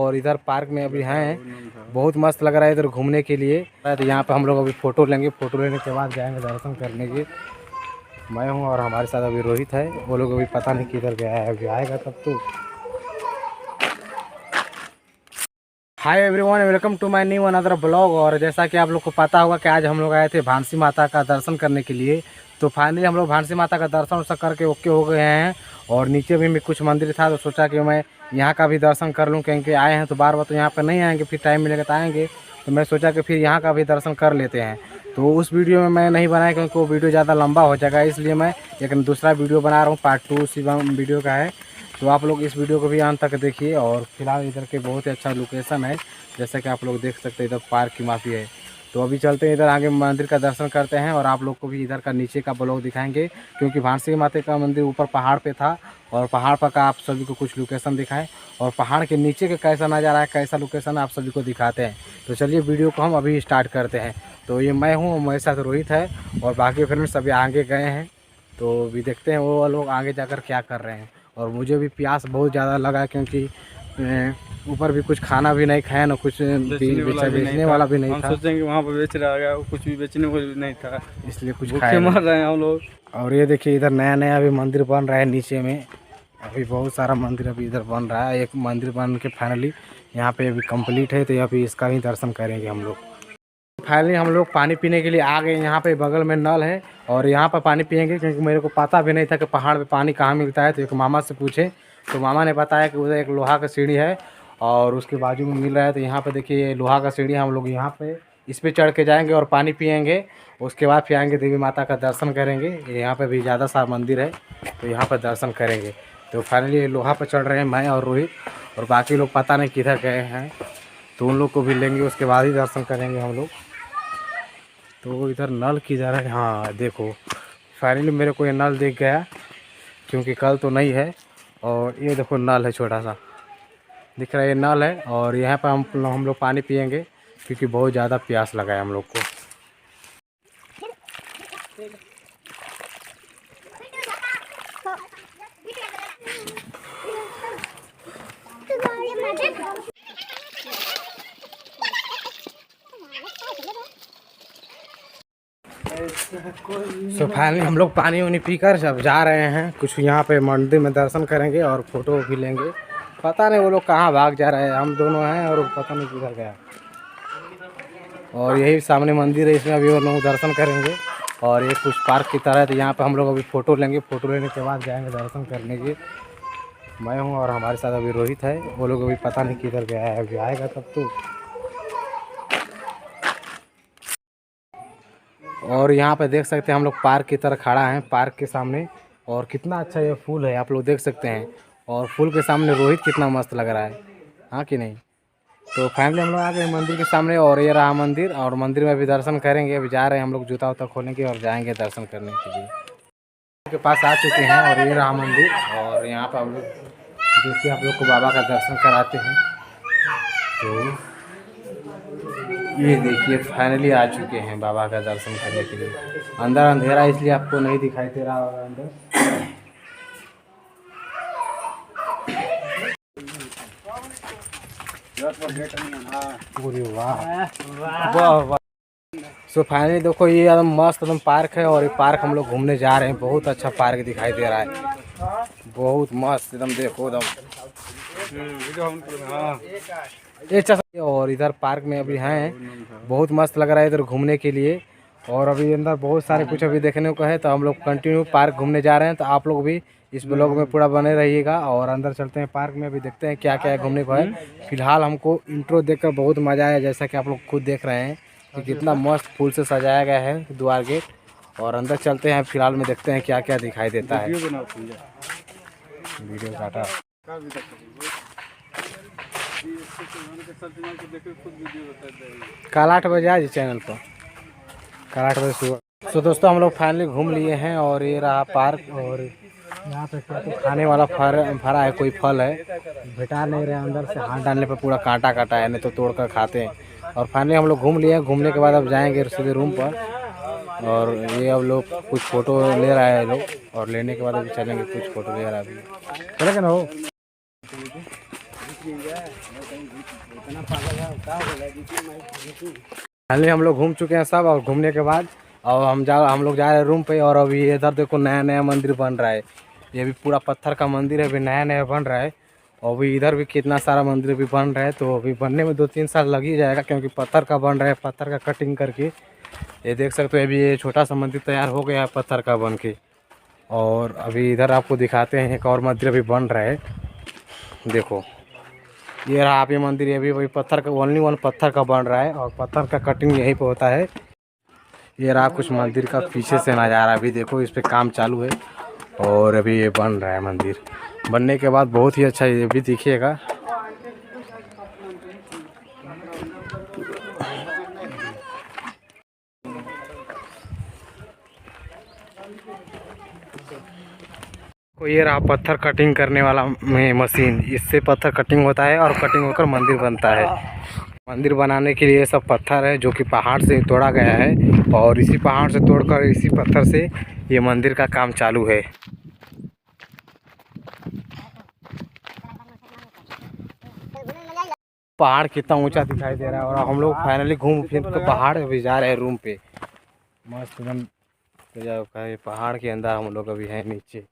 और इधर पार्क में अभी हैं। बहुत मस्त लग रहा है इधर घूमने के लिए। तो यहाँ पे हम लोग अभी फ़ोटो लेंगे, फ़ोटो लेने के बाद जाएंगे दर्शन करने के। मैं हूँ और हमारे साथ अभी रोहित है। वो लोग अभी पता नहीं किधर गया है, अभी आएगा तब तो। Hi everyone, welcome to my new another blog. और जैसा कि आप लोग को पता होगा कि आज हम लोग आए थे भानसी माता का दर्शन करने के लिए। तो फाइनली हम लोग भानसी माता का दर्शन वर्शन करके ओके हो गए हैं। और नीचे भी कुछ मंदिर था तो सोचा कि मैं यहाँ का भी दर्शन कर लूँ, क्योंकि आए हैं तो बार बार तो यहाँ पर नहीं आएंगे, फिर टाइम मिलेगा तो आएंगे। तो मैं सोचा कि फिर यहाँ का भी दर्शन कर लेते हैं। तो उस वीडियो में मैं नहीं बनाया क्योंकि वो वीडियो ज़्यादा लंबा हो जाएगा, इसलिए मैं एक दूसरा वीडियो बना रहा हूँ। पार्ट 2 शिवम वीडियो का है। तो आप लोग इस वीडियो को भी अंत तक देखिए। और फिलहाल इधर के बहुत ही अच्छा लोकेशन है, जैसा कि आप लोग देख सकते हैं। इधर पार्क की माफ़ी है। तो अभी चलते हैं इधर आगे, मंदिर का दर्शन करते हैं और आप लोग को भी इधर का नीचे का ब्लॉग दिखाएंगे, क्योंकि भानसी माता का मंदिर ऊपर पहाड़ पे था और पहाड़ पर का आप सभी को कुछ लोकेशन दिखाएं और पहाड़ के नीचे का कैसा नज़ारा है, कैसा लोकेशन आप सभी को दिखाते हैं। तो चलिए वीडियो को हम अभी स्टार्ट करते हैं। तो ये मैं हूँ, मेरे साथ रोहित है और बाकी फ्रेंड्स अभी आगे गए हैं। तो अभी देखते हैं वो लोग आगे जाकर क्या कर रहे हैं। और मुझे भी प्यास बहुत ज़्यादा लगा, क्योंकि ऊपर भी कुछ खाना भी नहीं खाया ना कुछ बेचने वाला भी नहीं था। हम सोचेंगे वहाँ पर बेच रहा है, कुछ भी बेचने को नहीं था, इसलिए कुछ भूखे मर रहे हैं हम लोग। और ये देखिए इधर नया नया अभी मंदिर बन रहा है नीचे में। अभी बहुत सारा मंदिर अभी इधर बन रहा है। एक मंदिर बन के फाइनली यहाँ पे अभी कंप्लीट है, तो अभी इसका भी दर्शन करेंगे हम लोग। फाइनली हम लोग पानी पीने के लिए आ गए। यहाँ पे बगल में नल है और यहाँ पर पानी पियेंगे, क्योंकि मेरे को पता भी नहीं था कि पहाड़ पे पानी कहाँ मिलता है। तो एक मामा से पूछे तो मामा ने बताया कि उधर एक लोहा का सीढ़ी है और उसके बाजू में मिल रहा है। तो यहाँ पे देखिए लोहा का सीढ़ी, हम लोग यहाँ पे इस पे चढ़ के जाएंगे और पानी पियेंगे। उसके बाद फिर आएंगे देवी माता का दर्शन करेंगे। यहाँ पे भी ज़्यादा सारा मंदिर है, तो यहाँ पर दर्शन करेंगे। तो फाइनली लोहा पर चढ़ रहे हैं मैं और रोहित, और बाकी लोग पता नहीं किधर गए हैं। तो उन लोग को भी लेंगे, उसके बाद ही दर्शन करेंगे हम लोग। तो इधर नल किधर है? हाँ देखो, फाइनली मेरे को ये नल दिख गया, क्योंकि कल तो नहीं है। और ये देखो नल है, छोटा सा दिख रहा है, ये नल है। और यहाँ पर हम लोग पानी पियेंगे, क्योंकि बहुत ज़्यादा प्यास लगा है हम लोग को। तो फाइनली हम लोग पानी वानी पीकर सब जा रहे हैं। कुछ यहाँ पे मंदिर में दर्शन करेंगे और फोटो भी लेंगे। पता नहीं वो लोग कहाँ भाग जा रहे हैं, हम दोनों हैं और पता नहीं किधर गया। और यही सामने मंदिर है, इसमें अभी वो लोग दर्शन करेंगे। और ये कुछ पार्क की तरह है, तो यहाँ पे हम लोग अभी फ़ोटो लेंगे, फ़ोटो लेने के बाद जाएंगे दर्शन करने के। मैं हूँ और हमारे साथ अभी रोहित है। वो लोग अभी पता नहीं किधर गया है, अभी आएगा तब तो। और यहाँ पे देख सकते हैं हम लोग पार्क की तरह खड़ा हैं, पार्क के सामने। और कितना अच्छा ये फूल है, आप लोग देख सकते हैं। और फूल के सामने रोहित कितना मस्त लग रहा है, हाँ कि नहीं। तो फाइनली हम लोग आ गए मंदिर के सामने, और ये रहा मंदिर। और मंदिर में भी दर्शन करेंगे। अभी जा रहे हैं हम लोग, जूता उता खोलेंगे और जाएंगे दर्शन करने के लिए। के पास आ चुके हैं और ये रहा मंदिर। और यहाँ पर हम लोग देखिए, आप लोग को बाबा का दर्शन कराते हैं। तो ये देखिए फाइनली आ चुके हैं बाबा का दर्शन करने के लिए। अंदर अंधेरा इसलिए आपको नहीं दिखाई दे रहा होगा अंदर। वाह। सो फाइनली देखो, ये एकदम मस्त एकदम पार्क है। और ये पार्क हम लोग घूमने जा रहे हैं। बहुत अच्छा पार्क दिखाई दे रहा है, बहुत मस्त एकदम। देखो एकदम। और इधर पार्क में अभी हैं, बहुत मस्त लग रहा है इधर घूमने के लिए। और अभी अंदर बहुत सारे कुछ अभी देखने को है। तो हम लोग कंटिन्यू पार्क घूमने जा रहे हैं। तो आप लोग भी इस ब्लॉग में पूरा बने रहिएगा। और अंदर चलते हैं पार्क में, अभी देखते हैं क्या क्या है घूमने को है। फिलहाल हमको इंट्रो देखकर बहुत मज़ा आया, जैसा कि आप लोग खुद देख रहे हैं कि कितना मस्त फूल से सजाया गया है द्वार गेट। और अंदर चलते हैं, फिलहाल में देखते हैं क्या क्या दिखाई देता है। वीडियो काटा कल 8 बजे आज चैनल पर, कल 8 बजे सुबह। तो दोस्तों हम लोग फाइनली घूम लिए हैं। और ये रहा पार्क। और यहाँ पे क्या तो खाने वाला फरा है, कोई फल है, भेटा नहीं रहे। अंदर से हाथ डालने पर पूरा कांटा काटा है, नहीं तो तोड़ कर खाते हैं। और फाइनली हम लोग घूम लिए हैं। घूमने के बाद अब जाएंगे सीधे रूम पर। और ये अब लोग कुछ फ़ोटो ले रहा है लोग, और लेने के बाद अभी चलेंगे, कुछ फ़ोटो ले रहा है अभी। चलेगा ना हो। फाइनली हम लोग घूम चुके हैं सब, और घूमने के बाद और हम लोग जा रहे हैं रूम पे। और अभी इधर देखो नया नया मंदिर बन रहा है, ये भी पूरा पत्थर का मंदिर है, अभी नया नया बन रहा है। और अभी इधर भी कितना सारा मंदिर भी बन रहा है, तो अभी बनने में 2-3 साल लग ही जाएगा, क्योंकि पत्थर का बन रहा है, पत्थर का कटिंग करके। ये देख सकते हो अभी ये छोटा सा मंदिर तैयार हो गया है पत्थर का बन के। और अभी इधर आपको दिखाते हैं एक और मंदिर अभी बन रहा है, देखो ये रहा आप ये मंदिर, ये भी वही पत्थर का, ओनली वन पत्थर का बन रहा है, और पत्थर का कटिंग यहीं पे होता है। ये रहा कुछ मंदिर का पीछे से नज़ारा, अभी देखो इस पे काम चालू है, और अभी ये बन रहा है मंदिर। बनने के बाद बहुत ही अच्छा ये भी दिखिएगा। को ये रहा पत्थर कटिंग करने वाला मशीन, इससे पत्थर कटिंग होता है और कटिंग होकर मंदिर बनता है। मंदिर बनाने के लिए सब पत्थर है जो कि पहाड़ से तोड़ा गया है, और इसी पहाड़ से तोड़कर इसी पत्थर से ये मंदिर का काम चालू है। पहाड़ कितना ऊंचा दिखाई दे रहा है, और हम लोग फाइनली घूम फिर तो पहाड़ अभी जा रहे हैं रूम पे। मस्त एकदम पहाड़ के अंदर हम लोग अभी हैं नीचे।